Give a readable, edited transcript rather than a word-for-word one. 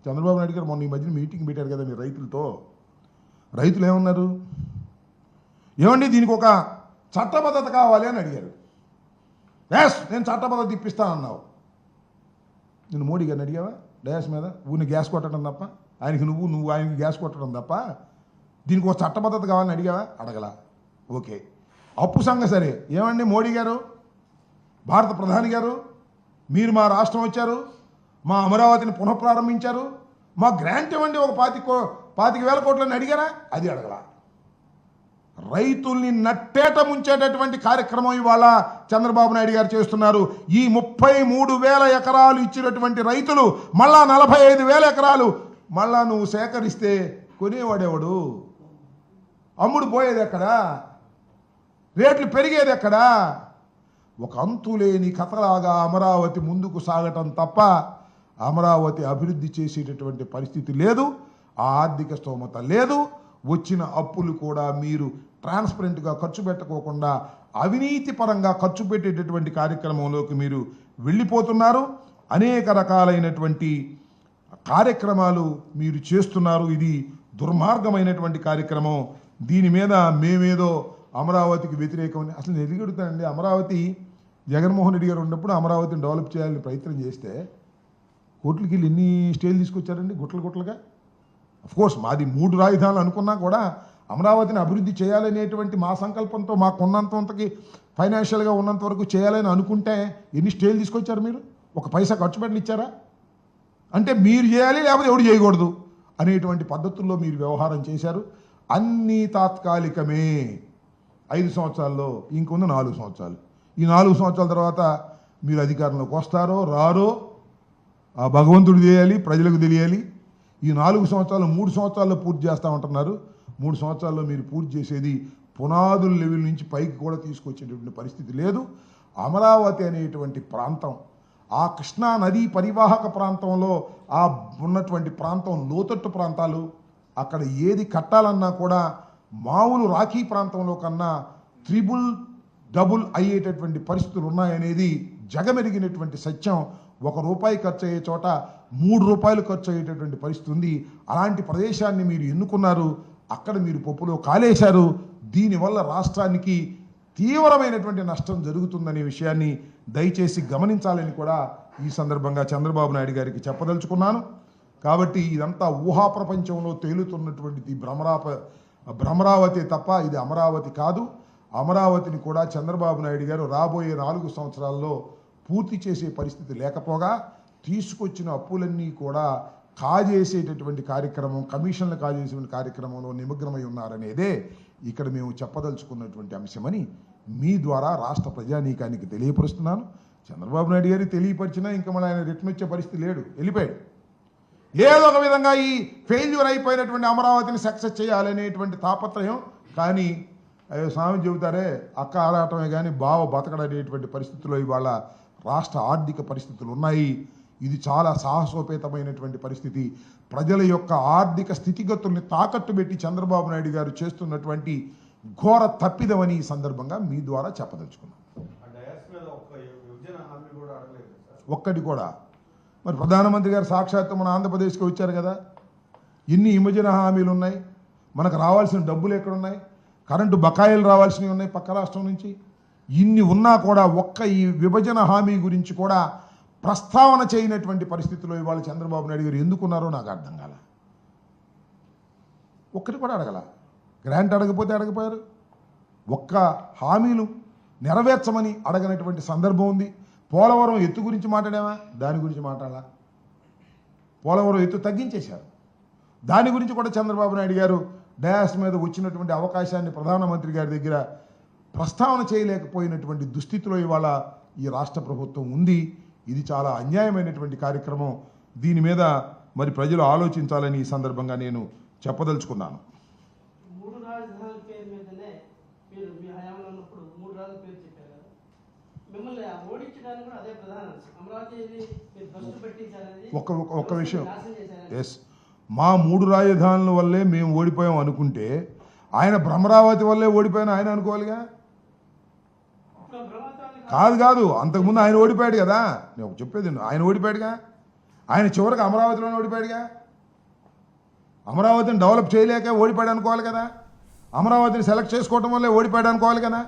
చంద్రబాబు నాయుడు గారు మొన్న ఈ మధ్యన మీటింగ్ పెట్టారు కదా మీరు రైతులతో. రైతులు ఏమన్నారు? ఏమండి దీనికి ఒక చట్టబద్ధత కావాలి అని అడిగారు. ఎస్ నేను చట్టబద్ధత ఇప్పిస్తానన్నావు. నేను మోడీ గారిని అడిగావా డయాస్ మీద? ఊరిని గ్యాస్ కొట్టడం తప్ప, ఆయనకి నువ్వు ఆయనకి గ్యాస్ కొట్టడం తప్ప దీనికి ఒక చట్టబద్ధత కావాలని అడిగావా? అడగలా. ఓకే, అప్పు సంగతి సరే. ఏమండి మోడీ గారు, భారత ప్రధాని గారు, మీరు మా రాష్ట్రం వచ్చారు, మా అమరావతిని పునఃప్రారంభించారు, మా గ్రాంట్ ఇవ్వండి ఒక 25,000 కోట్లని అడిగారా? అది అడగలా. రైతుల్ని నట్టేట ముంచేటటువంటి కార్యక్రమం ఇవాళ చంద్రబాబు నాయుడు గారు చేస్తున్నారు. ఈ 33,000 ఎకరాలు ఇచ్చినటువంటి రైతులు మళ్ళా 45,000 ఎకరాలు మళ్ళా నువ్వు సేకరిస్తే కొనేవాడేవాడు? అమ్ముడు పోయేది ఎక్కడా? రేట్లు పెరిగేది ఎక్కడా? ఒక అంతులేని కథలాగా అమరావతి ముందుకు సాగటం తప్ప అమరావతి అభివృద్ధి చేసేటటువంటి పరిస్థితి లేదు. ఆ ఆర్థిక స్తోమత లేదు. వచ్చిన అప్పులు కూడా మీరు ట్రాన్స్పరెంట్గా ఖర్చు పెట్టకోకుండా అవినీతి పరంగా ఖర్చు పెట్టేటటువంటి కార్యక్రమంలోకి మీరు వెళ్ళిపోతున్నారు. అనేక రకాలైనటువంటి కార్యక్రమాలు మీరు చేస్తున్నారు. ఇది దుర్మార్గమైనటువంటి కార్యక్రమం. దీని మీద మేమేదో అమరావతికి వ్యతిరేకమని అసలు నేను ఎదుగుతానండి. అమరావతి జగన్మోహన్ రెడ్డి గారు ఉన్నప్పుడు అమరావతిని డెవలప్ చేయాలని ప్రయత్నం చేస్తే కోట్లకి వెళ్ళి ఎన్ని స్టేలు తీసుకొచ్చారండి గుట్లుగా. కోర్స్ మాది 3 రాజధానులు అనుకున్నా కూడా అమరావతిని అభివృద్ధి చేయాలనేటువంటి మా సంకల్పంతో మాకున్నంతకి ఫైనాన్షియల్గా ఉన్నంత వరకు చేయాలని అనుకుంటే ఎన్ని స్టేలు తీసుకొచ్చారు మీరు? ఒక పైసా ఖర్చు పెట్టని ఇచ్చారా? అంటే మీరు చేయాలి లేకపోతే ఎవడు చేయకూడదు అనేటువంటి పద్ధతుల్లో మీరు వ్యవహారం చేశారు. అన్నీ తాత్కాలికమే. 5 సంవత్సరాల్లో ఇంకొంది 4 సంవత్సరాలు. ఈ 4 సంవత్సరాల తర్వాత మీరు అధికారంలోకి వస్తారో రారో ఆ భగవంతుడు చేయాలి, ప్రజలకు తెలియాలి. ఈ 4 సంవత్సరాలు 3 సంవత్సరాల్లో పూర్తి చేస్తామంటున్నారు. 3 సంవత్సరాల్లో మీరు పూర్తి చేసేది పునాదుల లెవెల్ నుంచి పైకి కూడా తీసుకొచ్చేటటువంటి పరిస్థితి లేదు. అమరావతి అనేటువంటి ప్రాంతం, ఆ కృష్ణా నదీ పరివాహక ప్రాంతంలో ఆ ఉన్నటువంటి ప్రాంతం లోతట్టు ప్రాంతాలు. అక్కడ ఏది కట్టాలన్నా కూడా మామూలు రాఖీ ప్రాంతంలో కన్నా 3 అయ్యేటటువంటి పరిస్థితులు ఉన్నాయనేది జగమెరిగినటువంటి సత్యం. ₹1 ఖర్చు అయ్యే చోట ₹3 ఖర్చు అయ్యేటటువంటి పరిస్థితి ఉంది. అలాంటి ప్రదేశాన్ని మీరు ఎన్నుకున్నారు. అక్కడ మీరు పప్పులో కాలేశారు. దీనివల్ల రాష్ట్రానికి తీవ్రమైనటువంటి నష్టం జరుగుతుందనే విషయాన్ని దయచేసి గమనించాలని కూడా ఈ సందర్భంగా చంద్రబాబు నాయుడు గారికి చెప్పదలుచుకున్నాను. కాబట్టి ఇదంతా ఊహా ప్రపంచంలో తేలుతున్నటువంటిది భ్రమరావతి తప్ప ఇది అమరావతి కాదు. అమరావతిని కూడా చంద్రబాబు నాయుడు గారు రాబోయే 4 సంవత్సరాల్లో పూర్తి చేసే పరిస్థితి లేకపోగా తీసుకొచ్చిన అప్పులన్నీ కూడా కాజేసేటటువంటి కార్యక్రమం, కమిషన్లు కాజేసేటువంటి కార్యక్రమంలో నిమగ్నమై ఉన్నారనేదే ఇక్కడ మేము చెప్పదలుచుకున్నటువంటి అంశమని మీ ద్వారా రాష్ట్ర ప్రజానీకానికి తెలియపరుస్తున్నాను. చంద్రబాబు నాయుడు గారికి తెలియపరిచినా ఇంకా మళ్ళీ ఆయన రిటర్న్ వచ్చే పరిస్థితి లేడు, వెళ్ళిపోయాడు. ఏదో ఒక విధంగా ఈ ఫెయిల్యూర్ అయిపోయినటువంటి అమరావతిని సక్సెస్ చేయాలనేటువంటి తాపత్రయం. కానీ స్వామి చెబుతారే అక్క ఆరాటమే కానీ బావ బతకడనేటువంటి పరిస్థితుల్లో ఇవాళ రాష్ట్ర ఆర్థిక పరిస్థితులు ఉన్నాయి. ఇది చాలా సాహసోపేతమైనటువంటి పరిస్థితి. ప్రజల యొక్క ఆర్థిక స్థితిగతుల్ని తాకట్టు పెట్టి చంద్రబాబు నాయుడు గారు చేస్తున్నటువంటి ఘోర తప్పిదమని ఈ సందర్భంగా మీ ద్వారా చెప్పదలుచుకున్నాను. ఒక్కటి కూడా. మరి ప్రధానమంత్రి గారు సాక్షాత్తు మన ఆంధ్రప్రదేశ్కి వచ్చారు కదా, ఎన్ని విభజన హామీలు ఉన్నాయి, మనకు రావాల్సిన డబ్బులు ఎక్కడున్నాయి, కరెంటు బకాయిలు రావాల్సినవి ఉన్నాయి పక్క రాష్ట్రం నుంచి. ఇన్ని ఉన్నా కూడా ఒక్క ఈ విభజన హామీ గురించి కూడా ప్రస్తావన చేయనటువంటి పరిస్థితిలో ఇవాళ చంద్రబాబు నాయుడు గారు ఎందుకున్నారో నాకు అర్థం కాల. ఒక్కటి కూడా అడగల. గ్రాంట్ అడగపోతే అడగపోయారు. ఒక్క హామీలు నెరవేర్చమని అడగనటువంటి సందర్భం ఉంది. పోలవరం ఎత్తు గురించి మాట్లాడామా? దాని గురించి మాట్లాడాలా? పోలవరం ఎత్తు తగ్గించేశారు. దాని గురించి కూడా చంద్రబాబు నాయుడు గారు డయాస్ మీద వచ్చినటువంటి అవకాశాన్ని ప్రధానమంత్రి గారి దగ్గర ప్రస్తావన చేయలేకపోయినటువంటి దుస్థితిలో ఇవాళ ఈ రాష్ట్ర ప్రభుత్వం ఉంది. ఇది చాలా అన్యాయమైనటువంటి కార్యక్రమం. దీని మీద మరి ప్రజలు ఆలోచించాలని ఈ సందర్భంగా నేను చెప్పదలుచుకున్నాను. ఒక్క విషయం, ఎస్, మా 3 రాజధానుల వల్లే మేము ఓడిపోయాం అనుకుంటే ఆయన భ్రమరావతి వల్లే ఓడిపోయాను ఆయన అనుకోవాలిగా. కాదు అంతకుముందు ఆయన ఓడిపోయాడు కదా. నేను చెప్పేది ఆయన ఓడిపోయాడుగా. ఆయన చివరికి అమరావతిలోనే ఓడిపోయాడుగా. అమరావతిని డెవలప్ చేయలేక ఓడిపోయాడు అనుకోవాలి కదా. అమరావతిని సెలెక్ట్ చేసుకోవటం వల్లే ఓడిపోయాడు అనుకోవాలి కదా.